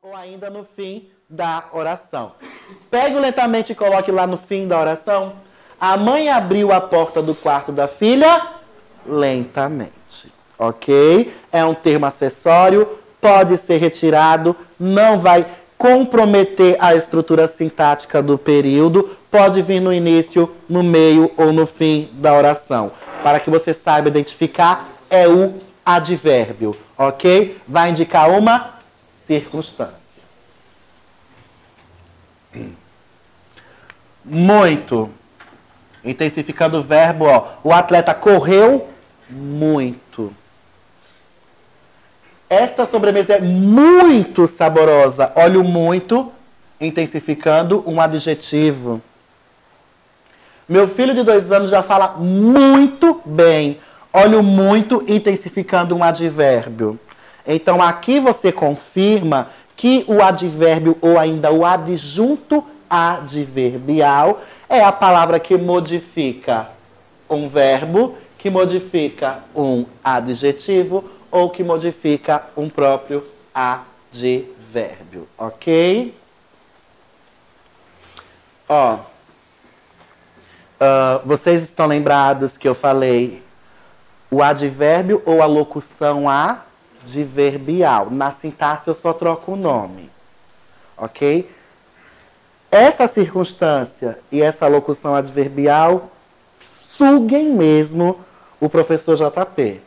ou ainda no fim da oração. Pegue lentamente e coloque lá no fim da oração. A mãe abriu a porta do quarto da filha lentamente. Ok? É um termo acessório, pode ser retirado, não vai comprometer a estrutura sintática do período, pode vir no início, no meio ou no fim da oração. Para que você saiba identificar, é o advérbio, ok? Vai indicar uma circunstância. Muito. Intensificando o verbo, ó. O atleta correu muito. Esta sobremesa é muito saborosa. Olha o muito, intensificando um adjetivo. Meu filho de 2 anos já fala muito bem. Olha o muito, intensificando um advérbio. Então, aqui você confirma que o advérbio ou ainda o adjunto adverbial é a palavra que modifica um verbo, que modifica um adjetivo ou que modifica um próprio advérbio, ok? Ó, vocês estão lembrados que eu falei o advérbio ou a locução adverbial. Na sintaxe eu só troco o nome, ok? Essa circunstância e essa locução adverbial suguem mesmo o professor JP.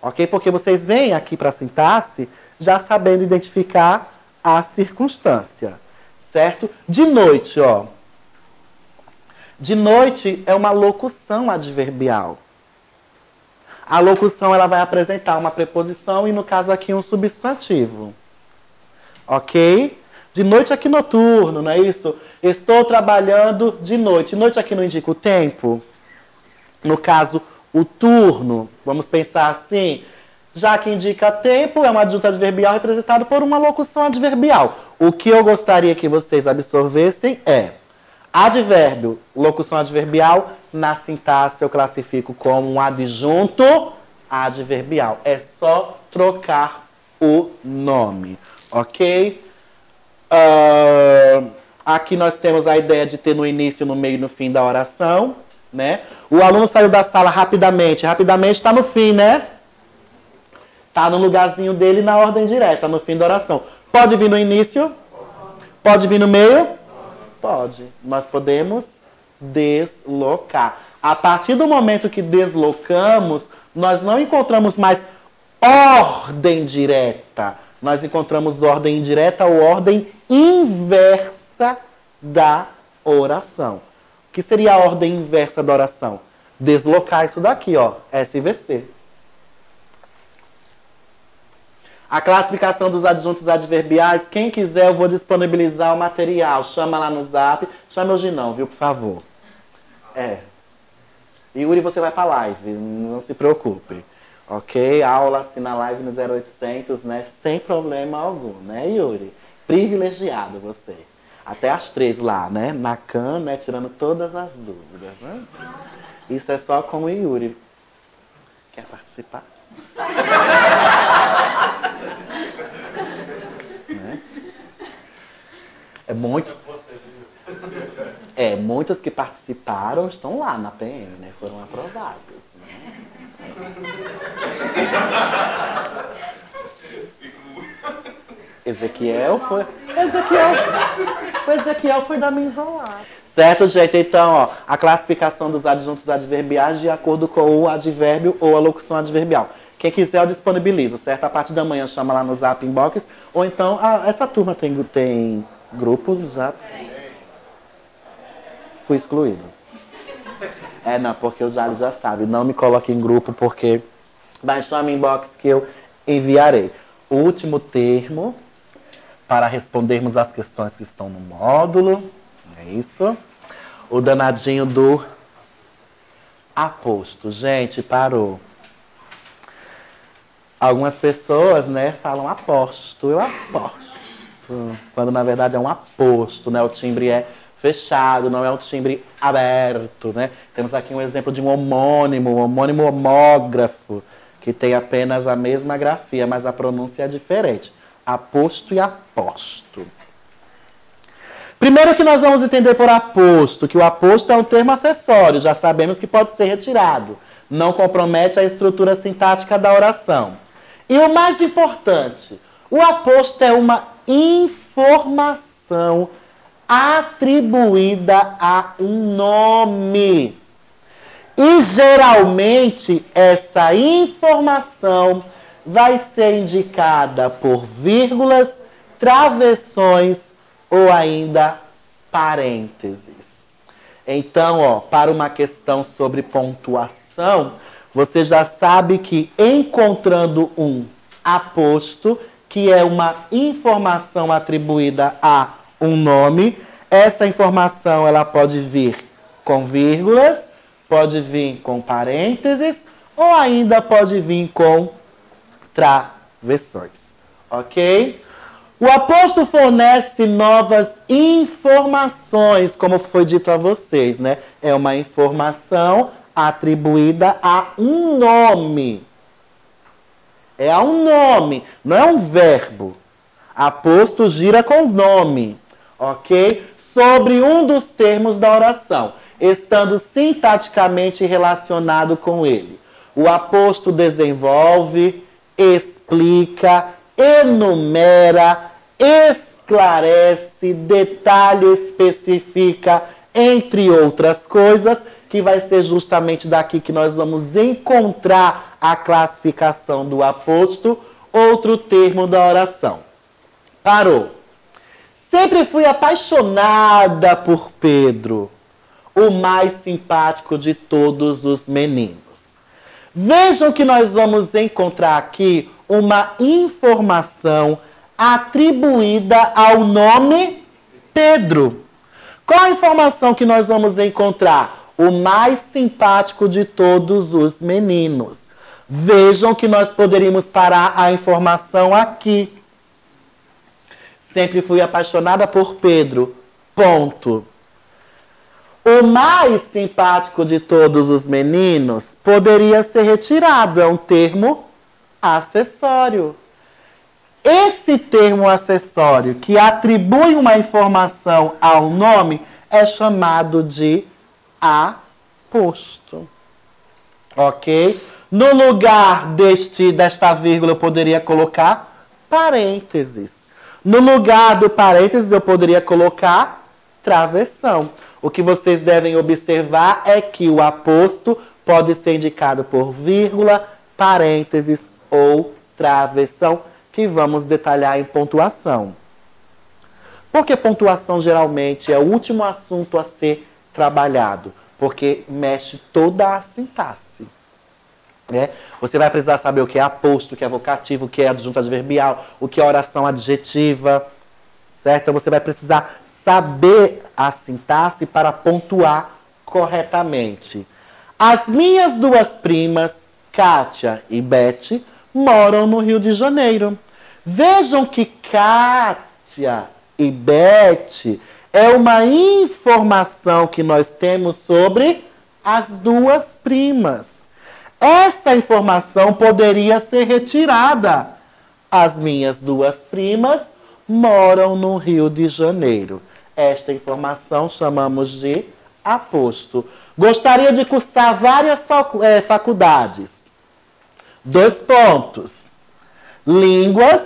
Ok? Porque vocês vêm aqui para a sintaxe já sabendo identificar a circunstância. Certo? De noite, ó. De noite é uma locução adverbial. A locução ela vai apresentar uma preposição e, no caso aqui, um substantivo. Ok? De noite aqui noturno, não é isso? Estou trabalhando de noite. Noite aqui não indica o tempo? No caso, o turno. Vamos pensar assim. Já que indica tempo, é um adjunto adverbial representado por uma locução adverbial. O que eu gostaria que vocês absorvessem é advérbio, locução adverbial. Na sintaxe eu classifico como um adjunto adverbial. É só trocar o nome. Ok? Aqui nós temos a ideia de ter no início, no meio e no fim da oração, né? O aluno saiu da sala rapidamente. Rapidamente está no fim, né? Está no lugarzinho dele na ordem direta, no fim da oração. Pode vir no início? Pode vir no meio? Pode. Nós podemos deslocar. A partir do momento que deslocamos, nós não encontramos mais ordem direta. Nós encontramos ordem indireta ou ordem inversa da oração. O que seria a ordem inversa da oração? Deslocar isso daqui, ó, SVC. A classificação dos adjuntos adverbiais, quem quiser eu vou disponibilizar o material. Chama lá no zap. Chama hoje não, viu, por favor. Yuri, você vai pra live, não se preocupe. Ok? Aula assim na live no 0800, né? Sem problema algum, né, Yuri? Privilegiado você. Até às 3 lá, né? Na CAN, né? Tirando todas as dúvidas, né? Isso é só com o Yuri. Quer participar? Né? Muitos que participaram estão lá na PM, né? Foram aprovados. Né? Ezequiel foi da minha isolada. Certo, gente? Então, ó, a classificação dos adjuntos adverbiais de acordo com o advérbio ou a locução adverbial. Quem quiser eu disponibilizo, certo? A partir da manhã chama lá no Zap Inbox. Ou então, essa turma tem grupo no Zap? Fui excluído. Não, porque o Jálio já sabe. Não me coloque em grupo, porque vai chamar inbox que eu enviarei. O último termo para respondermos as questões que estão no módulo. É isso. O danadinho do aposto. Gente, parou. Algumas pessoas, né, falam aposto. Eu aposto. Quando, na verdade, é um aposto, né? O timbre é fechado, não é um timbre aberto, né? Temos aqui um exemplo de um homônimo homógrafo, que tem apenas a mesma grafia, mas a pronúncia é diferente. Aposto e aposto. Primeiro que nós vamos entender por aposto, que o aposto é um termo acessório, já sabemos que pode ser retirado. Não compromete a estrutura sintática da oração. E o mais importante, o aposto é uma informação atribuída a um nome. E geralmente essa informação vai ser indicada por vírgulas, travessões ou ainda parênteses. Então, ó, para uma questão sobre pontuação, você já sabe que encontrando um aposto, que é uma informação atribuída a um nome, essa informação ela pode vir com vírgulas, pode vir com parênteses ou ainda pode vir com travessões, ok? O aposto fornece novas informações, como foi dito a vocês, né? É uma informação atribuída a um nome. É a um nome, não é um verbo. Aposto gira com nome, ok? Sobre um dos termos da oração, estando sintaticamente relacionado com ele. O aposto desenvolve, explica, enumera, esclarece, detalha, especifica, entre outras coisas, que vai ser justamente daqui que nós vamos encontrar a classificação do aposto, outro termo da oração. Parou. Sempre fui apaixonada por Pedro, o mais simpático de todos os meninos. Vejam que nós vamos encontrar aqui uma informação atribuída ao nome Pedro. Qual a informação que nós vamos encontrar? O mais simpático de todos os meninos. Vejam que nós poderíamos parar a informação aqui. Sempre fui apaixonada por Pedro. Ponto. O mais simpático de todos os meninos poderia ser retirado. É um termo acessório. Esse termo acessório que atribui uma informação ao nome é chamado de aposto. Ok? No lugar desta vírgula eu poderia colocar parênteses. No lugar do parênteses eu poderia colocar travessão. O que vocês devem observar é que o aposto pode ser indicado por vírgula, parênteses ou travessão, que vamos detalhar em pontuação. Porque pontuação geralmente é o último assunto a ser trabalhado, porque mexe toda a sintaxe. Né? Você vai precisar saber o que é aposto, o que é vocativo, o que é adjunto adverbial, o que é oração adjetiva, certo? Então você vai precisar saber a sintaxe para pontuar corretamente. As minhas duas primas, Kátia e Beth, moram no Rio de Janeiro. Vejam que Kátia e Beth é uma informação que nós temos sobre as duas primas. Essa informação poderia ser retirada. As minhas duas primas moram no Rio de Janeiro. Esta informação chamamos de aposto. Gostaria de cursar várias faculdades. 2 pontos. Línguas,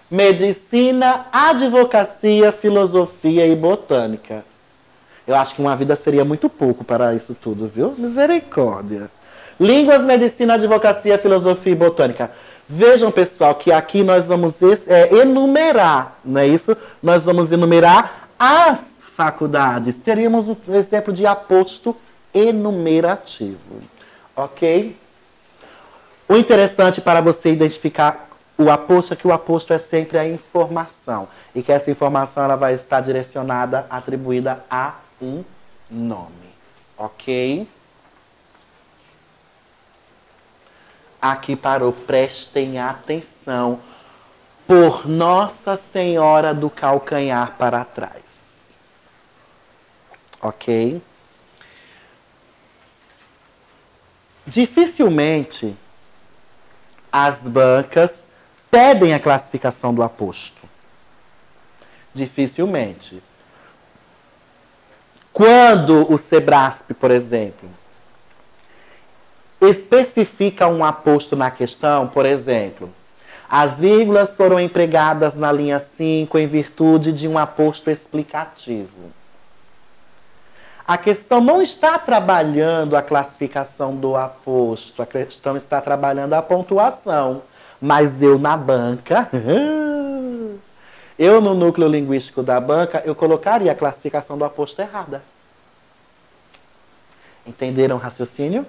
medicina, advocacia, filosofia e botânica. Eu acho que uma vida seria muito pouco para isso tudo, viu? Misericórdia. Línguas, medicina, advocacia, filosofia e botânica. Vejam, pessoal, que aqui nós vamos enumerar, não é isso? Nós vamos enumerar as faculdades. Teríamos um exemplo de aposto enumerativo. Ok? O interessante para você identificar o aposto é que o aposto é sempre a informação. E que essa informação ela vai estar direcionada, atribuída a um nome. Ok? Aqui parou, prestem atenção. Por Nossa Senhora do Calcanhar para trás. Ok? Dificilmente as bancas pedem a classificação do aposto? Dificilmente. Quando o Sebrasp, por exemplo, especifica um aposto na questão, por exemplo, as vírgulas foram empregadas na linha 5 em virtude de um aposto explicativo. A questão não está trabalhando a classificação do aposto, a questão está trabalhando a pontuação. Mas eu na banca, eu no núcleo linguístico da banca, eu colocaria a classificação do aposto errada. Entenderam o raciocínio?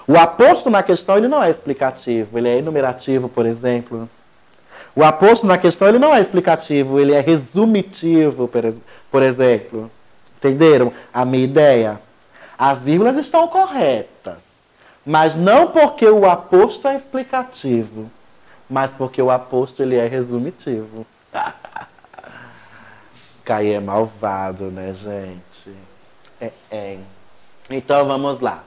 O aposto na questão ele não é explicativo, ele é enumerativo, por exemplo. O aposto na questão ele não é explicativo, ele é resumitivo, por exemplo. Entenderam a minha ideia? As vírgulas estão corretas, mas não porque o aposto é explicativo, mas porque o aposto ele é resumitivo. Caí é malvado, né, gente? Então, vamos lá.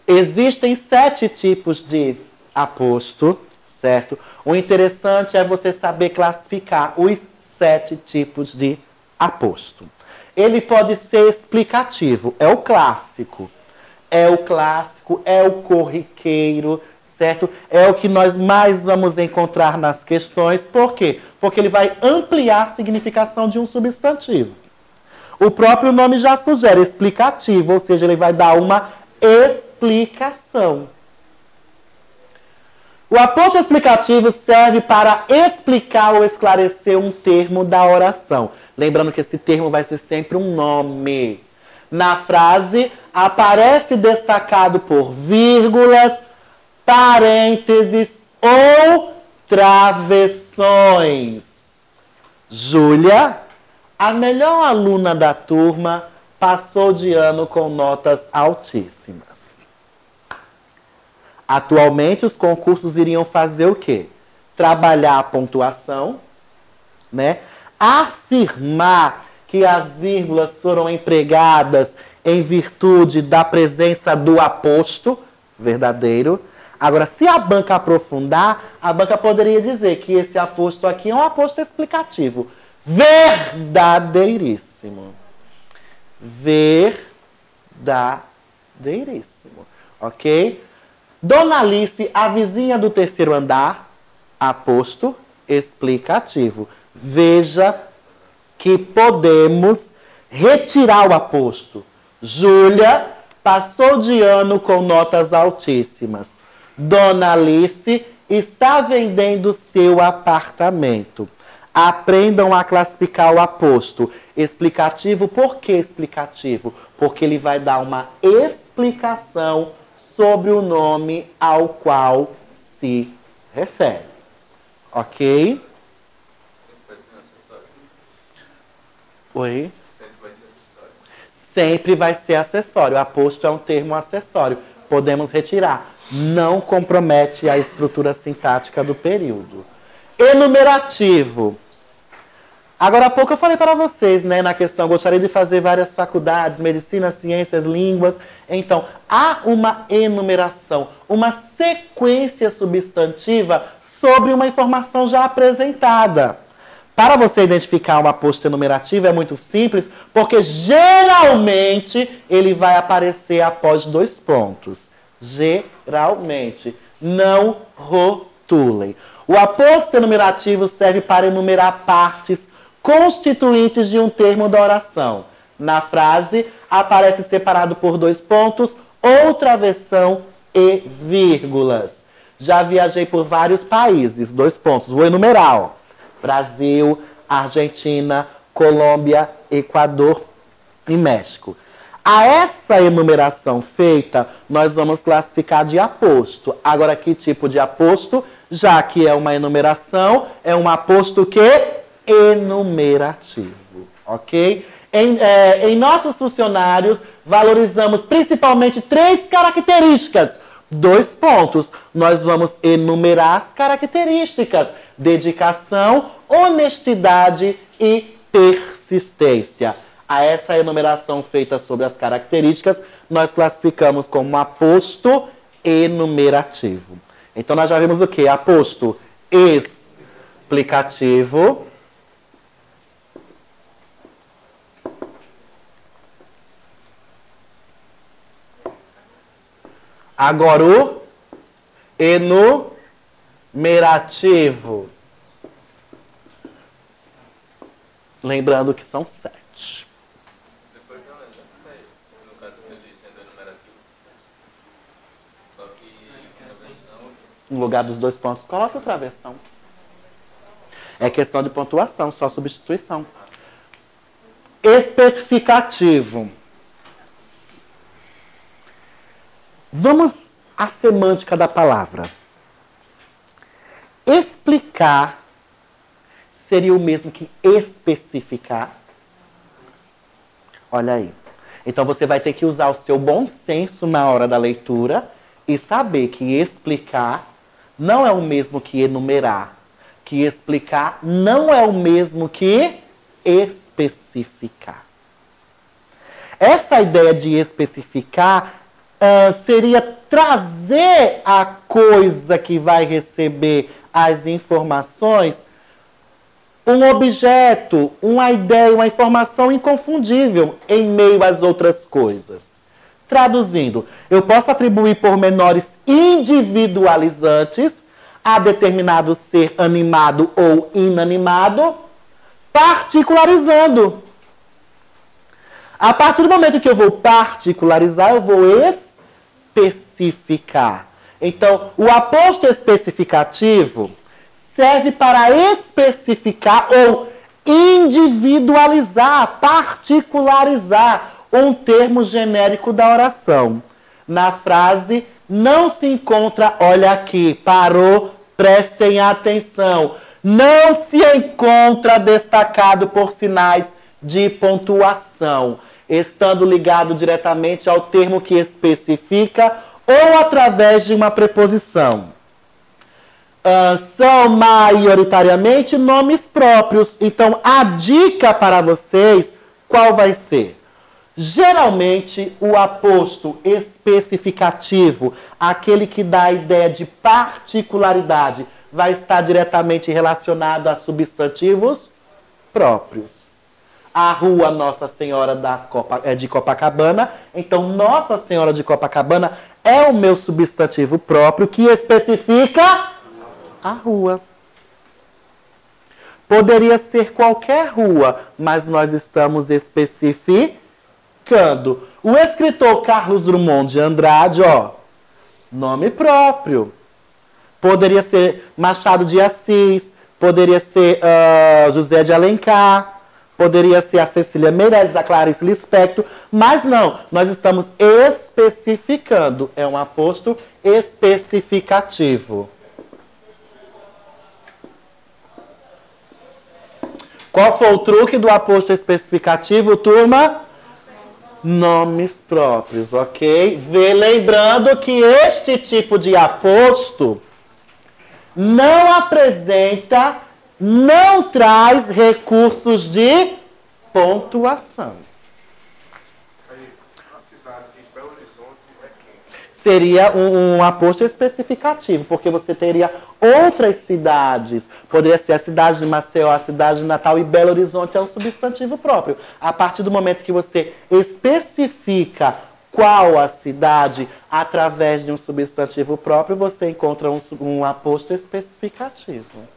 Existem 7 tipos de aposto, certo? O interessante é você saber classificar os 7 tipos de aposto. Ele pode ser explicativo, é o clássico. É o clássico, é o corriqueiro, certo? É o que nós mais vamos encontrar nas questões. Por quê? Porque ele vai ampliar a significação de um substantivo. O próprio nome já sugere explicativo, ou seja, ele vai dar uma explicação. O aposto explicativo serve para explicar ou esclarecer um termo da oração. Lembrando que esse termo vai ser sempre um nome. Na frase, aparece destacado por vírgulas, parênteses ou travessões. Júlia, a melhor aluna da turma, passou de ano com notas altíssimas. Atualmente, os concursos iriam fazer o quê? Trabalhar a pontuação, né? Afirmar que as vírgulas foram empregadas em virtude da presença do aposto verdadeiro. Agora, se a banca aprofundar, a banca poderia dizer que esse aposto aqui é um aposto explicativo. Verdadeiríssimo. Verdadeiríssimo. Ok? Dona Alice, a vizinha do terceiro andar, aposto explicativo. Veja que podemos retirar o aposto. Júlia passou de ano com notas altíssimas. Dona Alice está vendendo seu apartamento. Aprendam a classificar o aposto explicativo. Por que explicativo? Porque ele vai dar uma explicação sobre o nome ao qual se refere. Ok? Oi? Sempre vai ser acessório. Aposto é um termo acessório. Podemos retirar. Não compromete a estrutura sintática do período. Enumerativo. Agora há pouco eu falei para vocês, né, na questão, gostaria de fazer várias faculdades, medicina, ciências, línguas. Então, há uma enumeração, uma sequência substantiva sobre uma informação já apresentada. Para você identificar um aposto enumerativo é muito simples, porque geralmente ele vai aparecer após 2 pontos. Geralmente. Não rotulem. O aposto enumerativo serve para enumerar partes constituintes de um termo da oração. Na frase, aparece separado por 2 pontos, ou travessão e vírgulas. Já viajei por vários países. 2 pontos. Vou enumerar, ó. Brasil, Argentina, Colômbia, Equador e México. A essa enumeração feita, nós vamos classificar de aposto. Agora, que tipo de aposto? Já que é uma enumeração, é um aposto que? Enumerativo. Ok? Em nossos funcionários, valorizamos principalmente 3 características. 2 pontos. Nós vamos enumerar as características: dedicação, honestidade e persistência. A essa enumeração feita sobre as características, nós classificamos como aposto enumerativo. Então, nós já vimos o quê? Aposto explicativo. Agora o enumerativo. Lembrando que são 7. Depois não lembro. No caso que eu disse, sendo enumerativo. Só que No lugar dos 2 pontos, coloque o travessão. É questão de pontuação, só substituição. Especificativo. Vamos à semântica da palavra. Explicar seria o mesmo que especificar? Olha aí. Então você vai ter que usar o seu bom senso na hora da leitura e saber que explicar não é o mesmo que enumerar. Que explicar não é o mesmo que especificar. Essa ideia de especificar seria trazer a coisa que vai receber as informações, um objeto, uma ideia, uma informação inconfundível em meio às outras coisas. Traduzindo, eu posso atribuir pormenores individualizantes a determinado ser animado ou inanimado, particularizando. A partir do momento que eu vou particularizar, eu vou especificar. Então, o aposto especificativo serve para especificar ou individualizar, particularizar um termo genérico da oração. Na frase, não se encontra, olha aqui, parou, prestem atenção. Não se encontra destacado por sinais de pontuação, estando ligado diretamente ao termo que especifica ou através de uma preposição. São maioritariamente nomes próprios. Então, a dica para vocês, qual vai ser? Geralmente, o aposto especificativo, aquele que dá a ideia de particularidade, vai estar diretamente relacionado a substantivos próprios. A rua Nossa Senhora de Copacabana, então Nossa Senhora de Copacabana é o meu substantivo próprio que especifica a rua. Poderia ser qualquer rua, mas nós estamos especificando. O escritor Carlos Drummond de Andrade, ó, nome próprio. Poderia ser Machado de Assis, poderia ser José de Alencar, poderia ser a Cecília Meirelles, a Clarice Lispector, mas não, nós estamos especificando. É um aposto especificativo. Qual foi o truque do aposto especificativo, turma? Nomes próprios, ok? Lembrando que este tipo de aposto não apresenta, não traz recursos de pontuação. Aí, a cidade de Belo Horizonte é quem? Seria um aposto especificativo, porque você teria outras cidades. Poderia ser a cidade de Maceió, a cidade de Natal, e Belo Horizonte é um substantivo próprio. A partir do momento que você especifica qual a cidade através de um substantivo próprio, você encontra um aposto especificativo.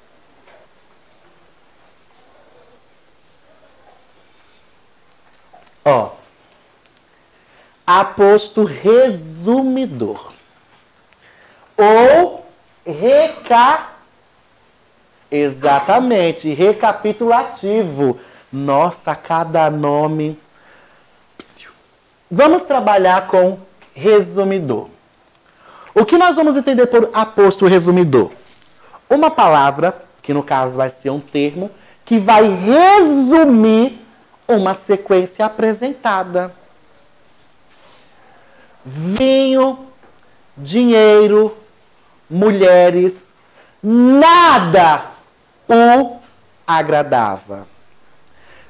Ó, aposto resumidor ou exatamente, recapitulativo. Nossa, cada nome. Vamos trabalhar com resumidor. O que nós vamos entender por aposto resumidor? Uma palavra, que no caso vai ser um termo, que vai resumir uma sequência apresentada. Vinho, dinheiro, mulheres, nada o agradava.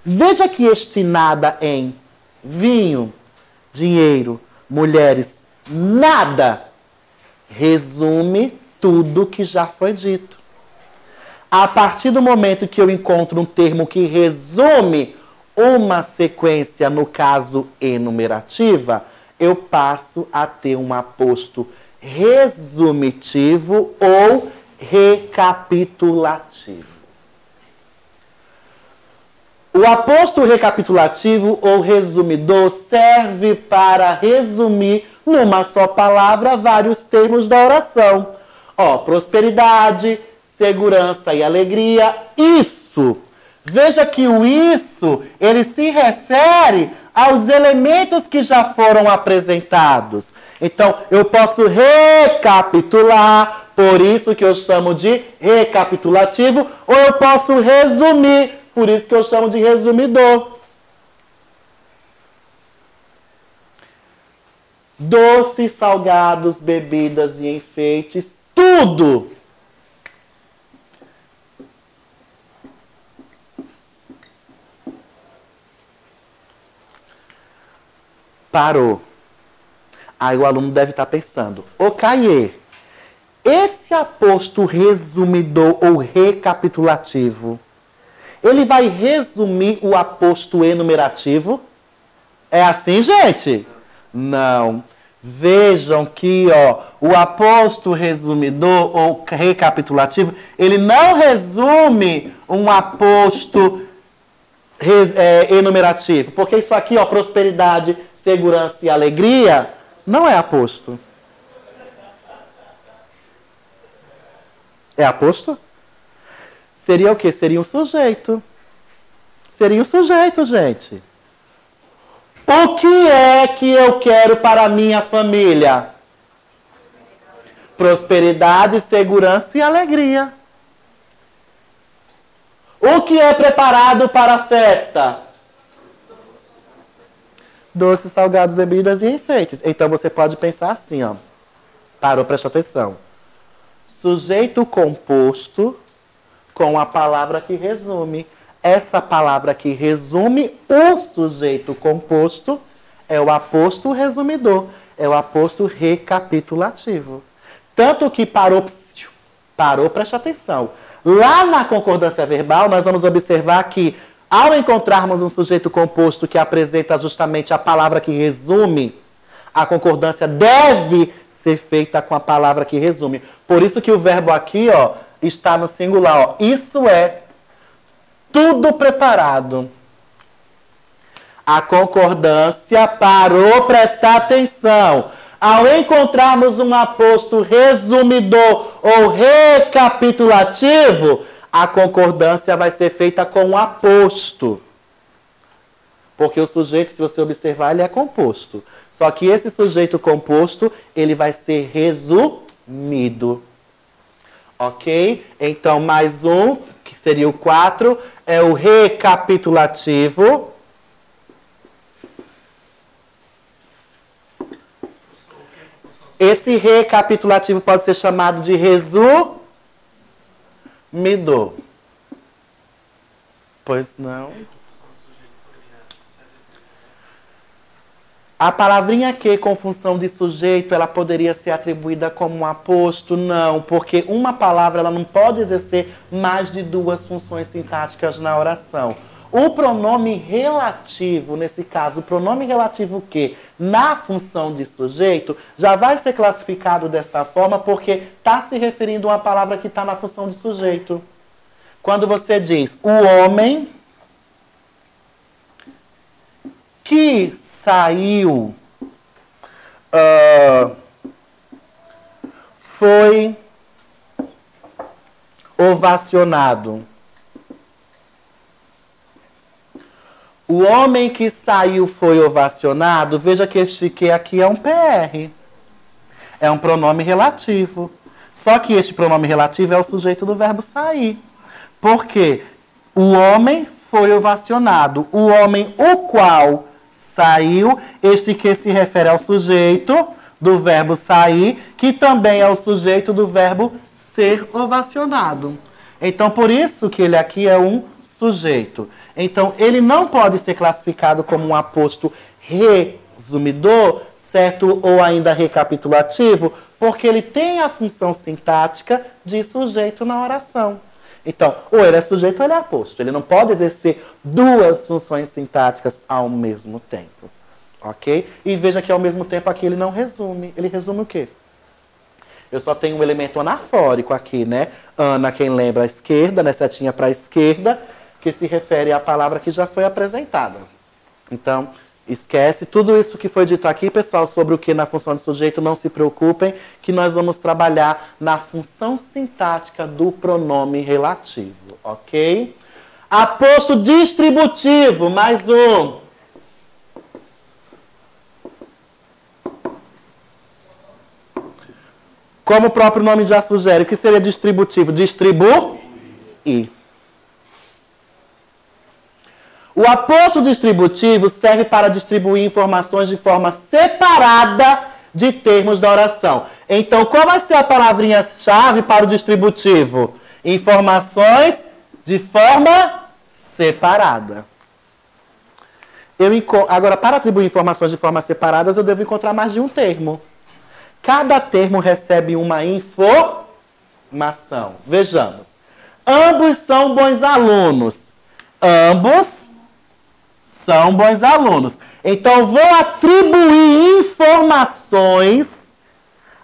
Veja que este nada em vinho, dinheiro, mulheres, nada resume tudo que já foi dito. A partir do momento que eu encontro um termo que resume uma sequência, no caso enumerativa, eu passo a ter um aposto resumitivo ou recapitulativo. O aposto recapitulativo ou resumidor serve para resumir numa só palavra vários termos da oração. Ó, prosperidade, segurança e alegria, isso. Veja que o isso, ele se refere aos elementos que já foram apresentados. Então, eu posso recapitular, por isso que eu chamo de recapitulativo, ou eu posso resumir, por isso que eu chamo de resumidor. Doces, salgados, bebidas e enfeites, tudo. Parou. Aí o aluno deve estar pensando, ô Caê, esse aposto resumidor ou recapitulativo, ele vai resumir o aposto enumerativo? É assim, gente? Não. Vejam que o aposto resumidor ou recapitulativo, ele não resume um aposto enumerativo. Porque isso aqui, prosperidade, segurança e alegria, não é aposto. É aposto? Seria o quê? Seria um sujeito. Seria um sujeito, gente. O que é que eu quero para a minha família? Prosperidade, segurança e alegria. O que é preparado para a festa? Doces, salgados, bebidas e enfeites. Então você pode pensar assim, ó. Parou, presta atenção. Sujeito composto com a palavra que resume. Essa palavra que resume o sujeito composto é o aposto resumidor, é o aposto recapitulativo. Tanto que parou, presta atenção. Lá na concordância verbal, nós vamos observar que, ao encontrarmos um sujeito composto que apresenta justamente a palavra que resume, a concordância deve ser feita com a palavra que resume. Por isso que o verbo aqui, está no singular. Isso é tudo preparado. A concordância parou, prestar atenção. Ao encontrarmos um aposto resumidor ou recapitulativo, a concordância vai ser feita com o aposto. Porque o sujeito, se você observar, ele é composto. Só que esse sujeito composto, ele vai ser resumido. Ok? Então, mais um, que seria o 4, é o recapitulativo. Esse recapitulativo pode ser chamado de resumidor. Pois não. A palavrinha que, com função de sujeito, ela poderia ser atribuída como um aposto? Não, porque uma palavra ela não pode exercer mais de duas funções sintáticas na oração. O pronome relativo, nesse caso, o pronome relativo que, na função de sujeito, já vai ser classificado desta forma porque está se referindo a uma palavra que está na função de sujeito. Quando você diz, o homem que saiu, foi ovacionado. O homem que saiu foi ovacionado. Veja que este que aqui é um PR. É um pronome relativo. Só que este pronome relativo é o sujeito do verbo sair. Por quê? O homem foi ovacionado. O homem o qual saiu, este que se refere ao sujeito do verbo sair, que também é o sujeito do verbo ser ovacionado. Então, por isso que ele aqui é um sujeito. Então, ele não pode ser classificado como um aposto resumidor, certo? Ou ainda recapitulativo, porque ele tem a função sintática de sujeito na oração. Então, ou ele é sujeito ou ele é aposto. Ele não pode exercer duas funções sintáticas ao mesmo tempo. Ok? E veja que ao mesmo tempo aqui ele não resume. Ele resume o quê? Eu só tenho um elemento anafórico aqui, né? Ana, quem lembra, à esquerda, né? Setinha para a esquerda, que se refere à palavra que já foi apresentada. Então, esquece tudo isso que foi dito aqui, pessoal, sobre o que na função de sujeito, não se preocupem, que nós vamos trabalhar na função sintática do pronome relativo, ok? Aposto distributivo, mais um. Como o próprio nome já sugere, o que seria distributivo? Distribuir. O aposto distributivo serve para distribuir informações de forma separada de termos da oração. Então, qual vai ser a palavrinha-chave para o distributivo? Informações de forma separada. Agora, para atribuir informações de forma separadas, eu devo encontrar mais de um termo. Cada termo recebe uma informação. Vejamos. Ambos são bons alunos. Ambos são bons alunos. Então, vou atribuir informações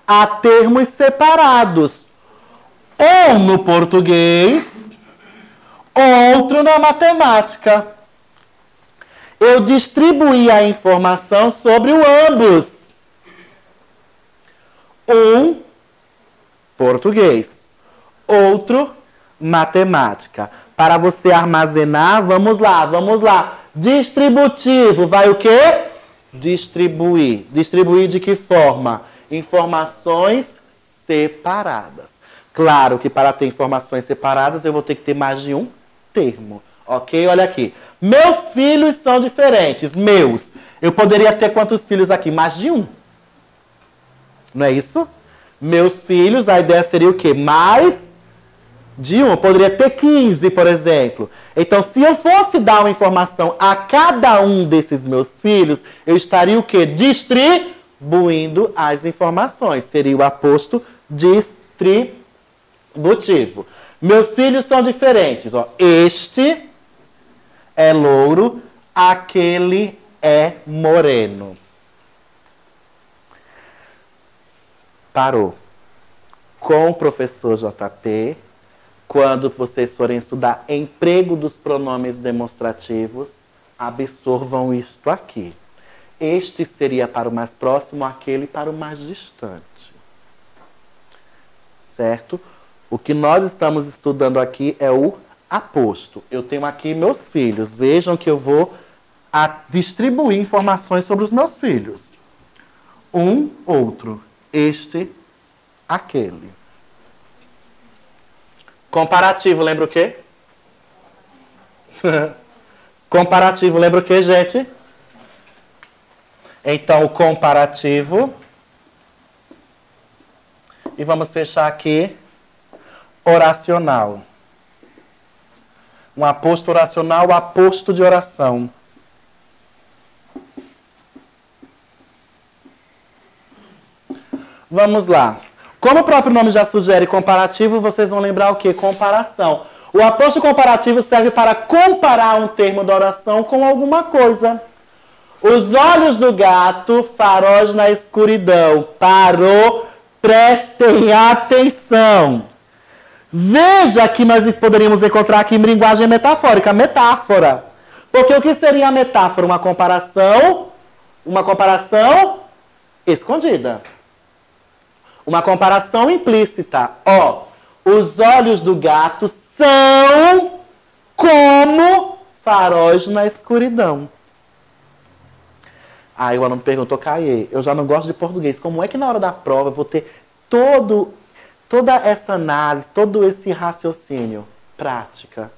a termos separados. Um no português, outro na matemática. Eu distribuí a informação sobre o ambos. Um, português. Outro, matemática. Para você armazenar, vamos lá. Distributivo, vai o quê? Distribuir. Distribuir de que forma? Informações separadas. Claro que para ter informações separadas, eu vou ter que ter mais de um termo. Ok? Olha aqui. Meus filhos são diferentes. Meus. Eu poderia ter quantos filhos aqui? Mais de um. Não é isso? Meus filhos, a ideia seria o quê? Mais de um. Eu poderia ter 15, por exemplo. Então, se eu fosse dar uma informação a cada um desses meus filhos, eu estaria o quê? Distribuindo as informações. Seria o aposto distributivo. Meus filhos são diferentes. Ó. Este é louro, aquele é moreno. Parou. Com o professor JP, quando vocês forem estudar emprego dos pronomes demonstrativos, absorvam isto aqui. Este seria para o mais próximo, aquele para o mais distante. Certo? O que nós estamos estudando aqui é o aposto. Eu tenho aqui meus filhos. Vejam que eu vou distribuir informações sobre os meus filhos. Um, outro. Este, aquele. Comparativo, lembra o quê? Comparativo, lembra o quê, gente? Então, o comparativo. E vamos fechar aqui. Oracional. Um aposto oracional, aposto de oração. Vamos lá. Como o próprio nome já sugere comparativo, vocês vão lembrar o quê? Comparação. O aposto comparativo serve para comparar um termo da oração com alguma coisa. Os olhos do gato, faróis na escuridão. Parou, prestem atenção. Veja que nós poderíamos encontrar aqui em linguagem metafórica. Metáfora. Porque o que seria a metáfora? Uma comparação escondida. Uma comparação implícita. Ó, os olhos do gato são como faróis na escuridão. Aí o aluno perguntou, Caê, eu já não gosto de português. Como é que na hora da prova eu vou ter toda essa análise, todo esse raciocínio? Prática,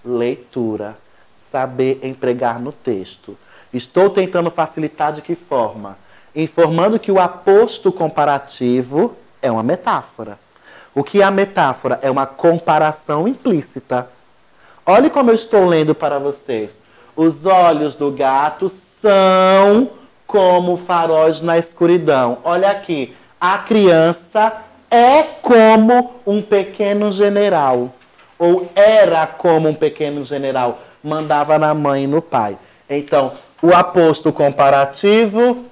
leitura, saber empregar no texto. Estou tentando facilitar de que forma? Informando que o aposto comparativo é uma metáfora. O que é a metáfora? É uma comparação implícita. Olhe como eu estou lendo para vocês. Os olhos do gato são como faróis na escuridão. Olha aqui. A criança é como um pequeno general. ou era como um pequeno general, mandava na mãe e no pai. Então, o aposto comparativo,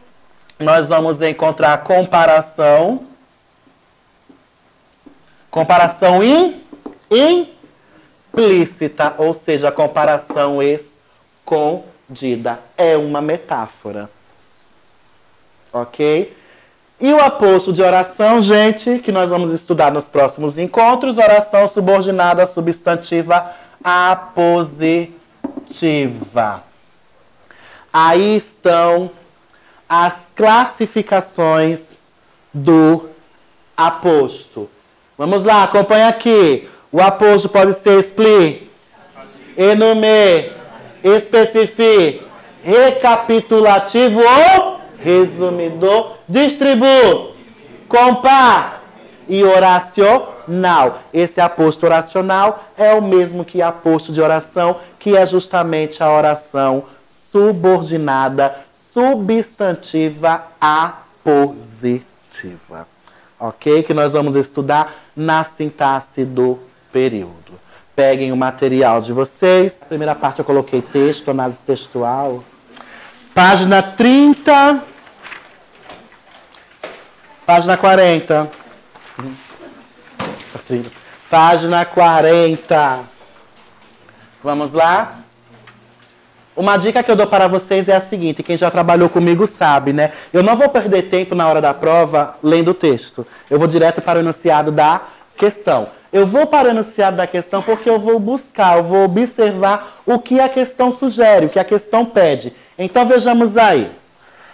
nós vamos encontrar comparação implícita, ou seja, comparação escondida. É uma metáfora. Ok? E o aposto de oração, gente, que nós vamos estudar nos próximos encontros, oração subordinada substantiva apositiva. Aí estão as classificações do aposto. Vamos lá, acompanha aqui. O aposto pode ser expli, enumer, especifique, recapitulativo ou resumidor, distribu, compar e oracional. Esse aposto oracional é o mesmo que aposto de oração, que é justamente a oração subordinada substantiva apositiva. Ok? Que nós vamos estudar na sintaxe do período. Peguem o material de vocês. Primeira parte eu coloquei texto, análise textual. Página 30. Página 40. Página 40. Vamos lá? Uma dica que eu dou para vocês é a seguinte, quem já trabalhou comigo sabe, né? Eu não vou perder tempo na hora da prova lendo o texto. Eu vou direto para o enunciado da questão. Eu vou para o enunciado da questão porque eu vou buscar, eu vou observar o que a questão sugere, o que a questão pede. Então vejamos aí.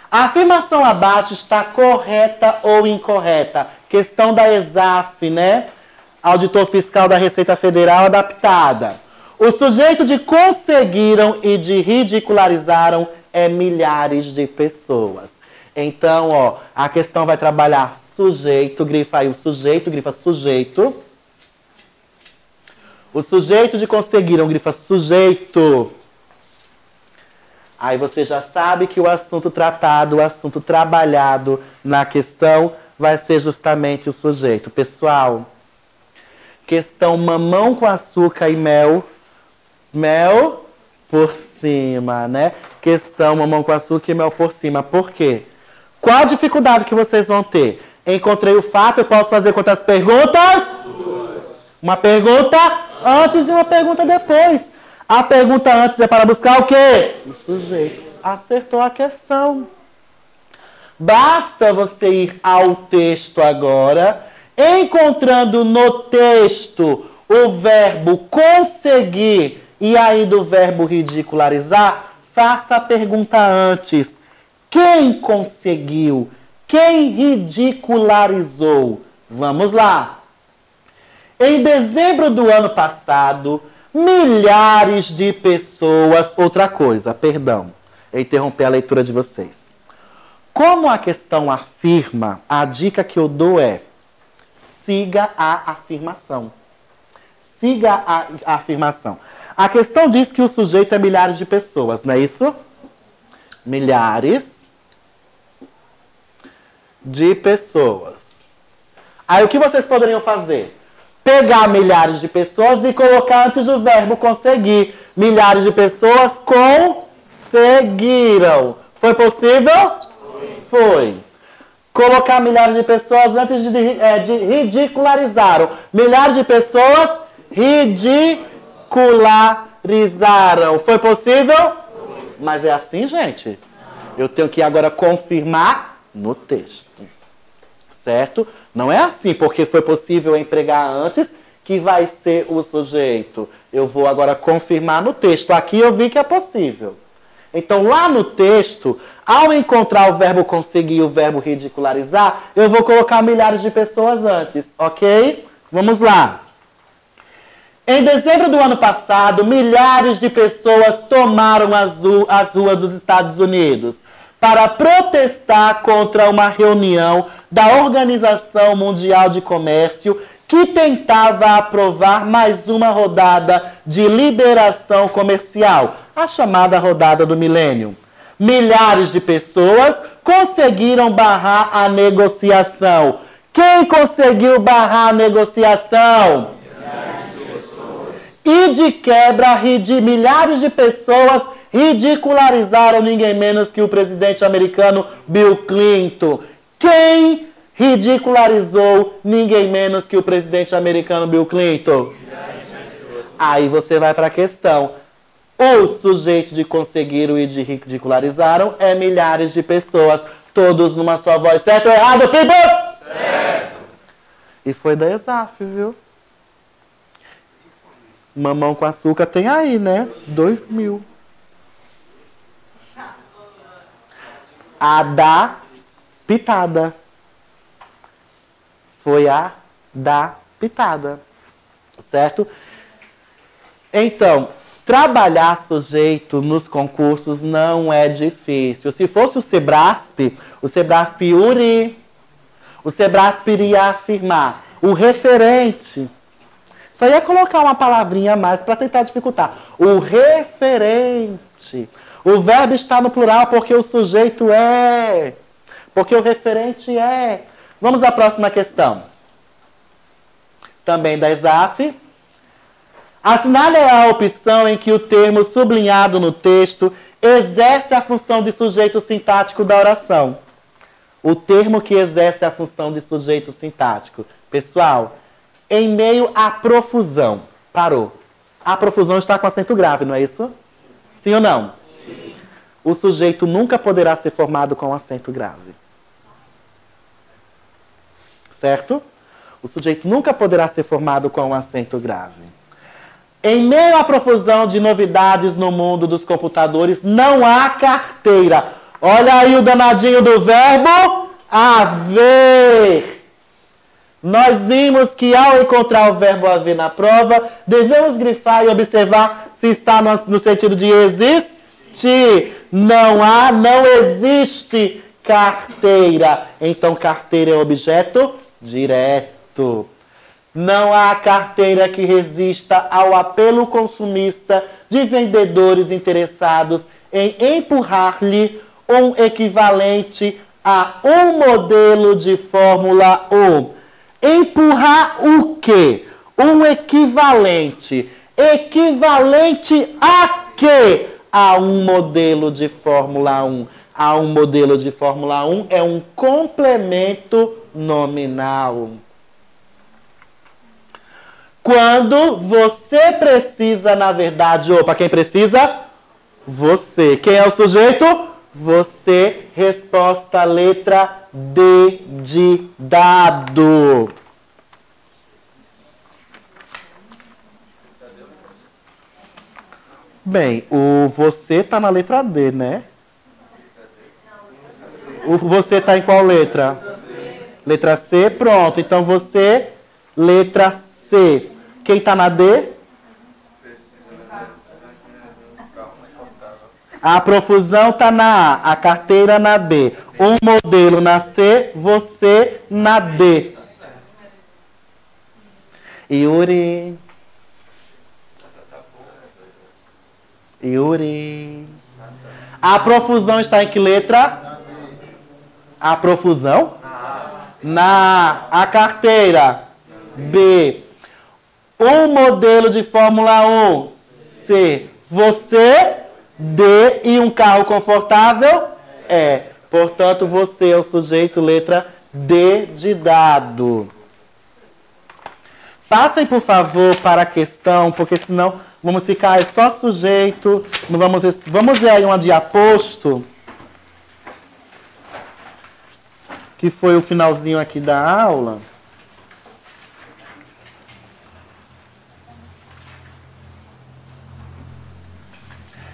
A afirmação abaixo está correta ou incorreta? Questão da ESAF, né? Auditor Fiscal da Receita Federal adaptada. O sujeito de conseguiram e de ridicularizaram é milhares de pessoas. Então, ó, a questão vai trabalhar sujeito, grifa aí o sujeito, grifa sujeito. O sujeito de conseguiram, grifa sujeito. Aí você já sabe que o assunto tratado, o assunto trabalhado na questão vai ser justamente o sujeito. Pessoal, questão mamão com açúcar e mel. Mel por cima, né? Questão mamão com açúcar e mel por cima. Por quê? Qual a dificuldade que vocês vão ter? Encontrei o fato, eu posso fazer quantas perguntas? Duas. Uma pergunta antes e uma pergunta depois. A pergunta antes é para buscar o quê? O sujeito. Acertou a questão. Basta você ir ao texto agora, encontrando no texto o verbo conseguir e ainda o verbo ridicularizar, faça a pergunta antes. Quem conseguiu? Quem ridicularizou? Vamos lá. Em dezembro do ano passado, milhares de pessoas... Outra coisa, perdão, eu interrompi a leitura de vocês. Como a questão afirma, a dica que eu dou é siga a afirmação. Siga a afirmação. A questão diz que o sujeito é milhares de pessoas, não é isso? Milhares de pessoas. Aí o que vocês poderiam fazer? Pegar milhares de pessoas e colocar antes do verbo conseguir. Milhares de pessoas conseguiram. Foi possível? Foi. Colocar milhares de pessoas antes de ridicularizaram. Milhares de pessoas ridicularizaram. Foi possível? Foi. Mas é assim, gente? Eu tenho que agora confirmar no texto. Certo? Não é assim, porque foi possível empregar antes, que vai ser o sujeito. Eu vou agora confirmar no texto. Aqui eu vi que é possível. Então, lá no texto, ao encontrar o verbo conseguir e o verbo ridicularizar, eu vou colocar milhares de pessoas antes, ok? Vamos lá. Em dezembro do ano passado, milhares de pessoas tomaram as ruas dos Estados Unidos para protestar contra uma reunião da Organização Mundial de Comércio que tentava aprovar mais uma rodada de liberação comercial, a chamada rodada do milênio. Milhares de pessoas conseguiram barrar a negociação. Quem conseguiu barrar a negociação? E de quebra, milhares de pessoas ridicularizaram ninguém menos que o presidente americano Bill Clinton. Quem ridicularizou ninguém menos que o presidente americano Bill Clinton? Aí você vai para a questão. O sujeito de conseguiram e de ridicularizaram é milhares de pessoas, todos numa só voz. Certo ou errado, Pibos? Certo. E foi da ESAF, viu? Mamão com açúcar tem aí, né? 2.000. A da pitada. Foi a da pitada. Certo? Então, trabalhar sujeito nos concursos não é difícil. Se fosse o Sebrasp Uri, o Sebrasp iria afirmar o referente. Só ia colocar uma palavrinha a mais para tentar dificultar. O referente. O verbo está no plural porque o sujeito é. Porque o referente é. Vamos à próxima questão. Também da ESAF. Assinale a opção em que o termo sublinhado no texto exerce a função de sujeito sintático da oração. O termo que exerce a função de sujeito sintático. Pessoal, em meio à profusão. Parou. A profusão está com acento grave, não é isso? Sim ou não? Sim. O sujeito nunca poderá ser formado com acento grave. Certo? O sujeito nunca poderá ser formado com acento grave. Em meio à profusão de novidades no mundo dos computadores, não há carteira. Olha aí o danadinho do verbo haver. Nós vimos que ao encontrar o verbo haver na prova, devemos grifar e observar se está no sentido de existir. Não há, não existe carteira. Então, carteira é objeto direto. Não há carteira que resista ao apelo consumista de vendedores interessados em empurrar-lhe um equivalente a um modelo de Fórmula 1. Empurrar o quê? Um equivalente. Equivalente a quê? A um modelo de Fórmula 1. A um modelo de Fórmula 1 é um complemento nominal. Quando você precisa, na verdade, opa, quem precisa? Você. Quem é o sujeito? Você. Resposta letra D de dado. Bem, o você está na letra D, né? O você está em qual letra? Letra C, pronto. Então você, letra C. Quem está na D? A profusão está na A, a carteira na B. Um modelo na C, você na D. Yuri. Yuri. A profusão está em que letra? A profusão? Na A. A carteira? B. Um modelo de Fórmula 1? C. Você? D. E um carro confortável? É. Portanto, você é o sujeito letra D de dado. Passem, por favor, para a questão, porque senão vamos ficar só sujeito. Não vamos ver aí uma de aposto, que foi o finalzinho aqui da aula.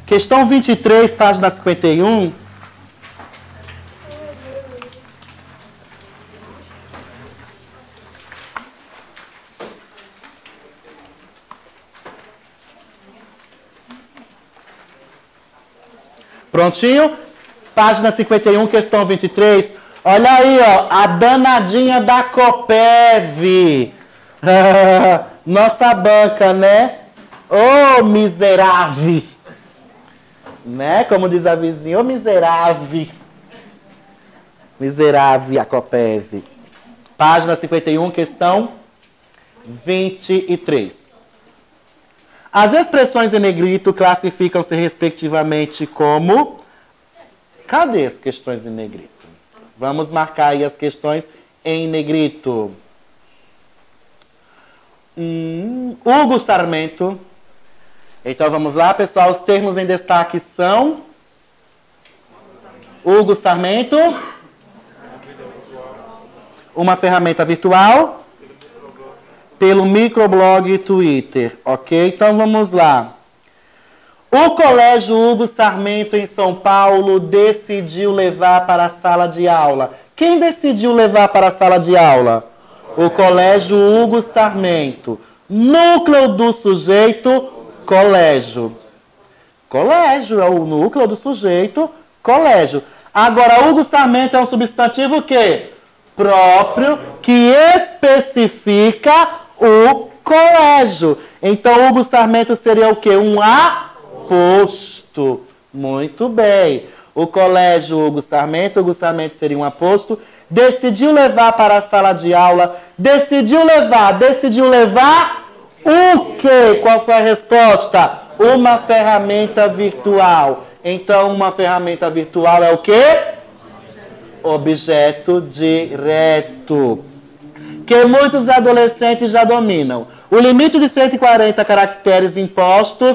Questão 23, página 51. Prontinho? Página 51, questão 23. Olha aí, ó, a danadinha da Copev. Nossa banca, né? Ô, miserável. Né? Como diz a vizinha, ô miserável. Miserável, a Copev. Página 51, questão 23. As expressões em negrito classificam-se respectivamente como... Cadê as questões em negrito? Vamos marcar aí as questões em negrito. Hugo Sarmento. Então vamos lá, pessoal. Os termos em destaque são... Hugo Sarmento. Uma ferramenta virtual. Pelo microblog Twitter, ok? Então vamos lá. O Colégio Hugo Sarmento em São Paulo decidiu levar para a sala de aula. Quem decidiu levar para a sala de aula? O Colégio Hugo Sarmento. Núcleo do sujeito, colégio. Colégio é o núcleo do sujeito, colégio. Agora, Hugo Sarmento é um substantivo o quê? Próprio, que especifica o colégio. Então, Hugo Sarmento seria o quê? Um aposto. Muito bem. O colégio Hugo Sarmento seria um aposto. Decidiu levar para a sala de aula. Decidiu levar o quê? Qual foi a resposta? Uma ferramenta virtual. Então, uma ferramenta virtual é o quê? Objeto direto. Que muitos adolescentes já dominam. O limite de 140 caracteres imposto,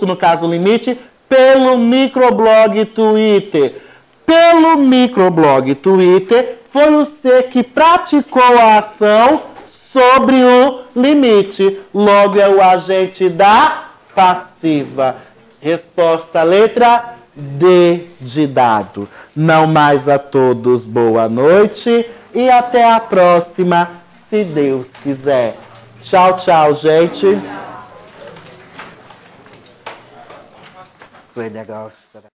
no caso o limite, pelo microblog Twitter. Pelo microblog Twitter, foi o ser que praticou a ação sobre o limite. Logo é o agente da passiva. Resposta letra D de dado. Não mais a todos, boa noite. E até a próxima, se Deus quiser. Tchau, tchau, gente. Tchau.